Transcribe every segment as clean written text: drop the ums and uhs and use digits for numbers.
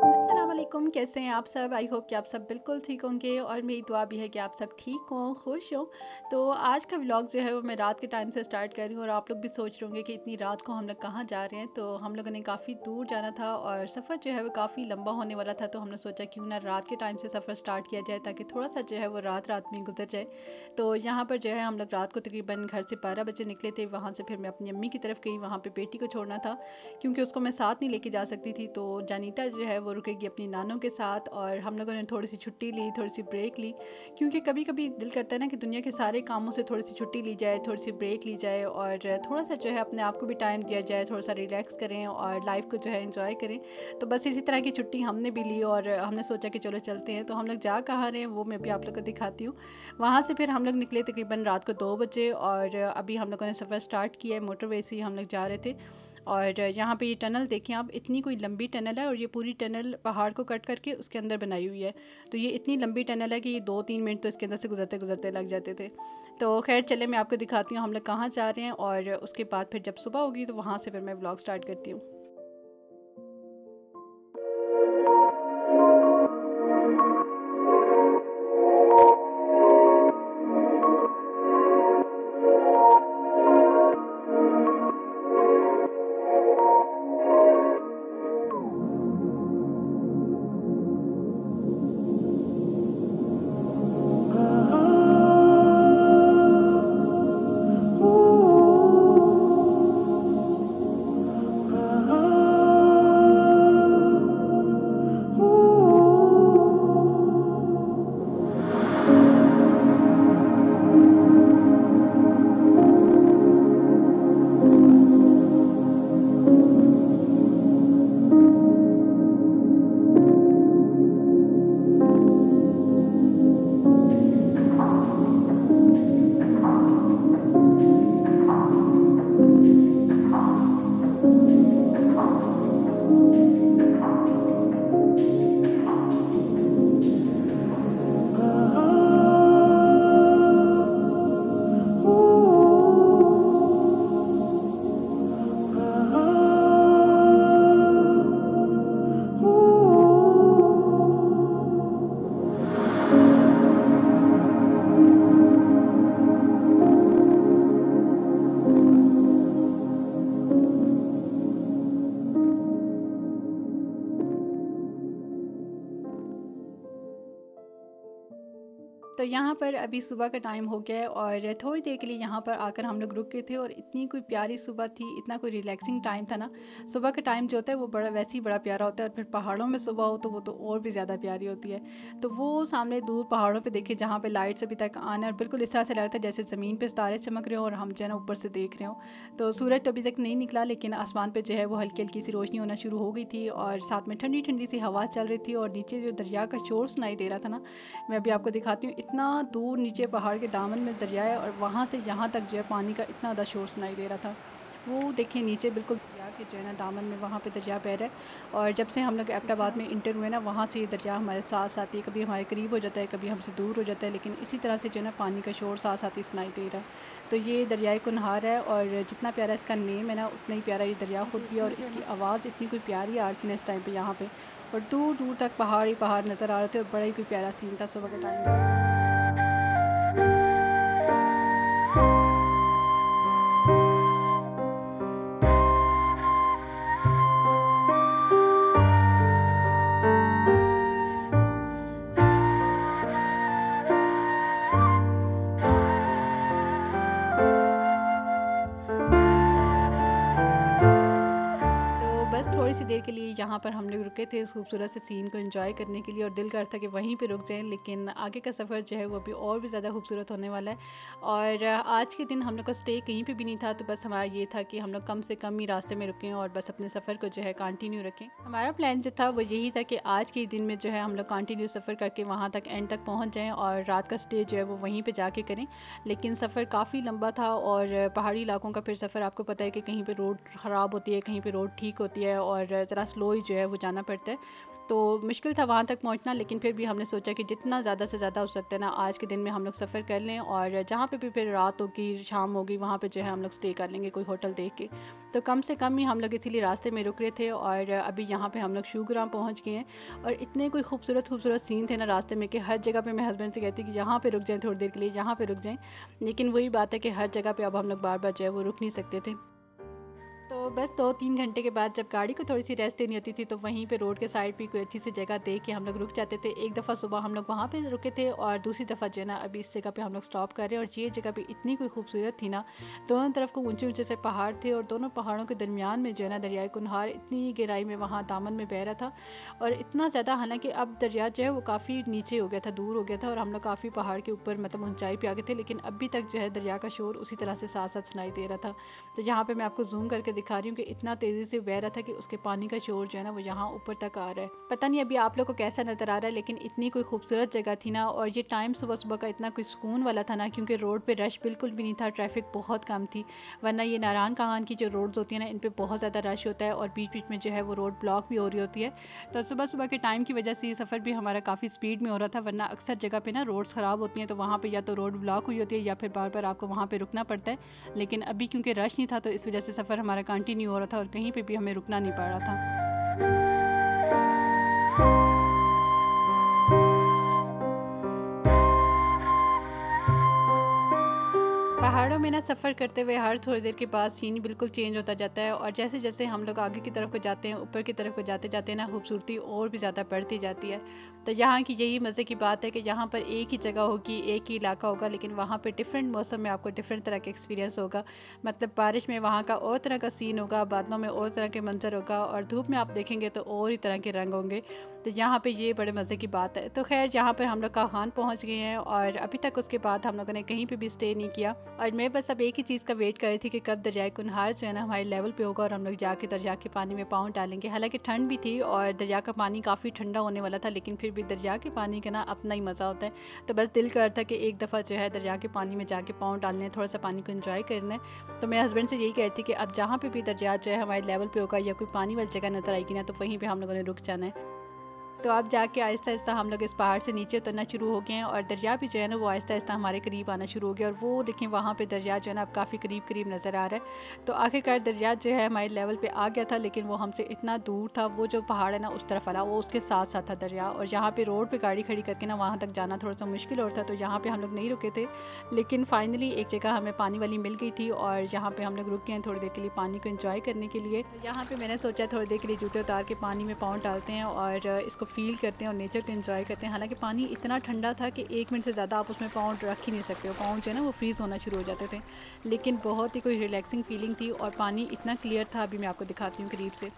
अस्सलाम वालेकुम, कैसे हैं आप सब? आई होप कि आप सब बिल्कुल ठीक होंगे और मेरी दुआ भी है कि आप सब ठीक हों, खुश हों। तो आज का व्लॉग जो है वो मैं रात के टाइम से स्टार्ट कर रही हूँ और आप लोग भी सोच रहे होंगे कि इतनी रात को हम लोग कहाँ जा रहे हैं। तो हम लोगों ने काफ़ी दूर जाना था और सफ़र जो है वो काफ़ी लंबा होने वाला था, तो हमने सोचा क्यों ना रात के टाइम से सफ़र स्टार्ट किया जाए ताकि थोड़ा सा जो है वो रात रात में गुजर जाए। तो यहाँ पर जो है हम लोग रात को तकरीबन घर से 12 बजे निकले थे। वहाँ से फिर मैं अपनी अम्मी की तरफ गई, वहाँ पर बेटी को छोड़ना था क्योंकि उसको मैं साथ नहीं लेके जा सकती थी। तो जानीता जो है वो रुकेगी अपनी नानों के साथ और हम लोगों ने थोड़ी सी छुट्टी ली, थोड़ी सी ब्रेक ली, क्योंकि कभी कभी दिल करता है ना कि दुनिया के सारे कामों से थोड़ी सी छुट्टी ली जाए, थोड़ी सी ब्रेक ली जाए और थोड़ा सा जो है अपने आप को भी टाइम दिया जाए, थोड़ा सा रिलैक्स करें और लाइफ को जो है एंजॉय करें। तो बस इसी तरह की छुट्टी हमने भी ली और हमने सोचा कि चलो चलते हैं। तो हम लोग जा कहाँ रहे हैं वो मैं भी आप लोग को दिखाती हूँ। वहाँ से फिर हम लोग निकले तकरीबन रात को 2 बजे और अभी हम लोगों ने सफ़र स्टार्ट किया है। मोटरवे से ही हम लोग जा रहे थे और यहाँ पे ये टनल देखें आप, इतनी कोई लंबी टनल है और ये पूरी टनल पहाड़ को कट करके उसके अंदर बनाई हुई है। तो ये इतनी लंबी टनल है कि ये 2-3 मिनट तो इसके अंदर से गुजरते गुजरते लग जाते थे। तो खैर चले मैं आपको दिखाती हूँ हम लोग कहाँ जा रहे हैं और उसके बाद फिर जब सुबह होगी तो वहाँ से फिर मैं ब्लॉग स्टार्ट करती हूँ। तो यहाँ पर अभी सुबह का टाइम हो गया है और थोड़ी देर के लिए यहाँ पर आकर हम लोग रुके थे और इतनी कोई प्यारी सुबह थी, इतना कोई रिलैक्सिंग टाइम था ना। सुबह का टाइम जो होता है वो बड़ा वैसे ही बड़ा प्यारा होता है और फिर पहाड़ों में सुबह हो तो वो तो और भी ज़्यादा प्यारी होती है। तो वो सामने दूर पहाड़ों पर देखे जहाँ पर लाइट्स अभी तक आना और बिल्कुल इस तरह से लगता है जैसे ज़मीन पर तारे चमक रहे हो और हम जो है ना ऊपर से देख रहे हो। तो सूरज तो अभी तक नहीं निकला लेकिन आसमान पर जो है वो हल्की हल्की सी रोशनी होना शुरू हो गई थी और साथ में ठंडी ठंडी सी हवा चल रही थी और नीचे जो दरिया का शोर सुनाई दे रहा था ना, मैं अभी आपको दिखाती हूँ। इतना दूर नीचे पहाड़ के दामन में दरिया है और वहाँ से यहाँ तक जो है पानी का इतना ज़्यादा शोर सुनाई दे रहा था। वो देखिए नीचे बिल्कुल दरिया के जो है ना दामन में वहाँ पे दरिया बह रहा है और जब से हम लोग एबटाबाद में इंटर हुए ना वहाँ से ये दरिया हमारे साथ साथ ही कभी हमारे करीब हो जाता है, कभी हमसे दूर हो जाता है, लेकिन इसी तरह से जो है ना पानी का शोर साथ साथ ही सुनाई दे रहा है। तो ये दरियाए कुनहार है और जितना प्यारा इसका नेम है ना उतना ही प्यारा ये दरिया खुद भी है और इसकी आवाज़ इतनी कोई प्यारी आ रही थी ना इस टाइम पर यहाँ पर और दूर दूर तक पहाड़ ही पहाड़ नज़र आ रहे थे और बड़ा ही कोई प्यारा सीन था सुबह के टाइम का। तो बस थोड़ी सी देर के लिए यहाँ पर हम लोग रुके थे इस खूबसूरत से सीन को एंजॉय करने के लिए और दिल करता कि वहीं पे रुक जाएं, लेकिन आगे का सफ़र जो है वो अभी और भी ज़्यादा खूबसूरत होने वाला है। और आज के दिन हम लोग का स्टे कहीं पे भी नहीं था, तो बस हमारा ये था कि हम लोग कम से कम ही रास्ते में रुकें और बस अपने सफ़र को जो है कंटिन्यू रखें। हमारा प्लान जो था वो यही था कि आज के दिन में जो है हम लोग कंटिन्यू सफ़र करके वहाँ तक एंड तक पहुँच जाएँ और रात का स्टे जो है वो वहीं पर जाके करें। लेकिन सफ़र काफ़ी लंबा था और पहाड़ी इलाकों का फिर सफ़र आपको पता है कि कहीं पर रोड ख़राब होती है, कहीं पर रोड ठीक होती है और ज़रा स्लो ही जो है वो जाना पड़ता है। तो मुश्किल था वहाँ तक पहुँचना, लेकिन फिर भी हमने सोचा कि जितना ज़्यादा से ज़्यादा हो सकता है ना आज के दिन में हम लोग सफ़र कर लें, और जहाँ पे भी फिर रात होगी, शाम होगी, वहाँ पे जो है हम लोग स्टे कर लेंगे कोई होटल देख के। तो कम से कम ही हम लोग इसीलिए रास्ते में रुक रहे थे। और अभी यहाँ पे हम लोग शूग्राम पहुँच गए हैं, और इतने कोई खूबसूरत सीन थे ना रास्ते में कि हर जगह पे मैं हस्बैंड से कहती कि यहाँ पे रुक जाएं थोड़ी देर के लिए, यहाँ पे रुक जाएं। लेकिन वही बात है कि हर जगह पे अब हम लोग बार बार जो है वो रुक नहीं सकते थे। तो बस 2-3 घंटे के बाद जब गाड़ी को थोड़ी सी रेस्ट देनी होती थी, तो वहीं पे रोड के साइड पे कोई अच्छी सी जगह देख के हम लोग रुक जाते थे। एक दफ़ा सुबह हम लोग वहाँ पे रुके थे, और दूसरी दफ़ा जो है ना अभी इस जगह पे हम लोग स्टॉप कर रहे हैं। और ये जगह भी इतनी कोई खूबसूरत थी ना, दोनों तरफ को ऊंचे से पहाड़ थे, और दोनों पहाड़ों के दरमियान में जो है ना दरियाई कुनहार इतनी गहराई में वहाँ दामन में बह रहा था। और इतना ज़्यादा, हालांकि अब दरिया जो है वो काफ़ी नीचे हो गया था, दूर हो गया था, और हम लोग काफ़ी पहाड़ के ऊपर मतलब ऊंचाई पे आ गए थे, लेकिन अभी तक जो है दरिया का शोर उसी तरह से साथ साथ सुनाई दे रहा था। तो यहाँ पर मैं आपको जूम करके दिखा रही हूँ कि इतना तेज़ी से बह रहा था कि उसके पानी का शोर जो है ना वो यहाँ ऊपर तक आ रहा है। पता नहीं अभी आप लोग को कैसा नज़र आ रहा है, लेकिन इतनी कोई खूबसूरत जगह थी ना। और ये टाइम सुबह सुबह का इतना कोई सुकून वाला था ना, क्योंकि रोड पे रश बिल्कुल भी नहीं था, ट्रैफिक बहुत कम थी। वरना ये नारायण कागान की जो रोड्स होती है ना, इन पर बहुत ज़्यादा रश होता है, और बीच बीच में जो है वो रोड ब्लॉक भी हो रही होती है। तो सुबह सुबह के टाइम की वजह से ये सफ़र भी हमारा काफ़ी स्पीड में हो रहा था। वरना अक्सर जगह पर ना रोड्स ख़राब होती हैं, तो वहाँ पर या तो रोड ब्लॉक हुई होती है, या फिर बार बार आपको वहाँ पर रुकना पड़ता है। लेकिन अभी क्योंकि रश नहीं था, तो इस वजह से सफ़र हमारा कंटिन्यू हो रहा था, और कहीं पर भी हमें रुकना नहीं पड़ रहा था। पहाड़ों में ना सफ़र करते हुए हर थोड़ी देर के बाद सीन बिल्कुल चेंज होता जाता है, और जैसे जैसे हम लोग आगे की तरफ को जाते हैं, ऊपर की तरफ को जाते जाते ना खूबसूरती और भी ज़्यादा बढ़ती जाती है। तो यहाँ की यही मज़े की बात है कि यहाँ पर एक ही जगह होगी, एक ही इलाका होगा, लेकिन वहाँ पर डिफरेंट मौसम में आपको डिफरेंट तरह का एक्सपीरियंस होगा। मतलब बारिश में वहाँ का और तरह का सीन होगा, बादलों में और तरह के मंजर होगा, और धूप में आप देखेंगे तो और ही तरह के रंग होंगे। तो यहाँ पे ये बड़े मज़े की बात है। तो खैर यहाँ पर हम लोग कागान पहुँच गए हैं, और अभी तक उसके बाद हम लोगों ने कहीं पे भी स्टे नहीं किया। और मैं बस अब एक ही चीज़ का वेट कर रही थी कि कब दरियाई कुनहार जो है ना हमारे लेवल पे होगा, और हम लोग जाके दरिया के पानी में पाँव डालेंगे। हालांकि ठंड भी थी, और दरिया का पानी काफ़ी ठंडा होने वाला था, लेकिन फिर भी दरिया के पानी का ना अपना ही मज़ा होता है। तो बस दिल करता कि एक दफ़ा जो है दरिया के पानी में जाके पाँव डालने, थोड़ा सा पानी को एंजॉय करना है। तो मैं हस्बैंड से यही कहती कि अब जहाँ पर भी दरिया जो है हमारे लेवल पर होगा, या कोई पानी वाली जगह नजर आएगी ना, तो वहीं पर हम लोगों ने रुक जाना है। तो अब जाके आहिस्ता आहिस्ता हम लोग इस पहाड़ से नीचे उतरना शुरू हो गए हैं, और दरिया भी जो है ना वो आहिस्ता आहिस्ता हमारे करीब आना शुरू हो गया। और वो देखें वहाँ पे दरिया जो है ना अब काफ़ी करीब करीब नज़र आ रहा है। तो आखिरकार दरिया जो है हमारे लेवल पे आ गया था, लेकिन वो हमसे इतना दूर था। वो जो पहाड़ है ना उस तरफ वाला, वो उसके साथ साथ था दरिया। और यहाँ पर रोड पर गाड़ी खड़ी करके ना वहाँ तक जाना थोड़ा सा मुश्किल और था, तो यहाँ पर हम लोग नहीं रुके थे। लेकिन फाइनली एक जगह हमें पानी वाली मिल गई थी, और यहाँ पर हम लोग रुक गए हैं थोड़ी देर के लिए पानी को इंजॉय करने के लिए। यहाँ पर मैंने सोचा थोड़ी देर के लिए जूते उतार के पानी में पाँव डालते हैं, और इसको फील करते हैं, और नेचर को एंजॉय करते हैं। हालांकि पानी इतना ठंडा था कि 1 मिनट से ज़्यादा आप उसमें पाँव रख ही नहीं सकते हो, पाँव जो है ना वो फ्रीज़ होना शुरू हो जाते थे। लेकिन बहुत ही कोई रिलैक्सिंग फीलिंग थी, और पानी इतना क्लियर था, अभी मैं आपको दिखाती हूँ करीब से।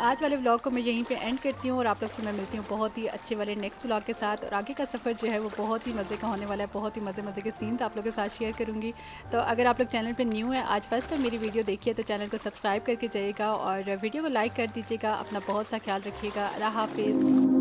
आज वाले व्लॉग को मैं यहीं पे एंड करती हूँ, और आप लोग से मैं मिलती हूँ बहुत ही अच्छे वाले नेक्स्ट व्लॉग के साथ। और आगे का सफ़र जो है वो बहुत ही मज़े का होने वाला है, बहुत ही मज़े के सीन्स आप लोगों के साथ शेयर करूँगी। तो अगर आप लोग चैनल पे न्यू है, आज फर्स्ट टाइम मेरी वीडियो देखिए, तो चैनल को सब्सक्राइब करके जाइएगा, और वीडियो को लाइक कर दीजिएगा। अपना बहुत सा ख्याल रखिएगा। अल्लाह हाफिज़।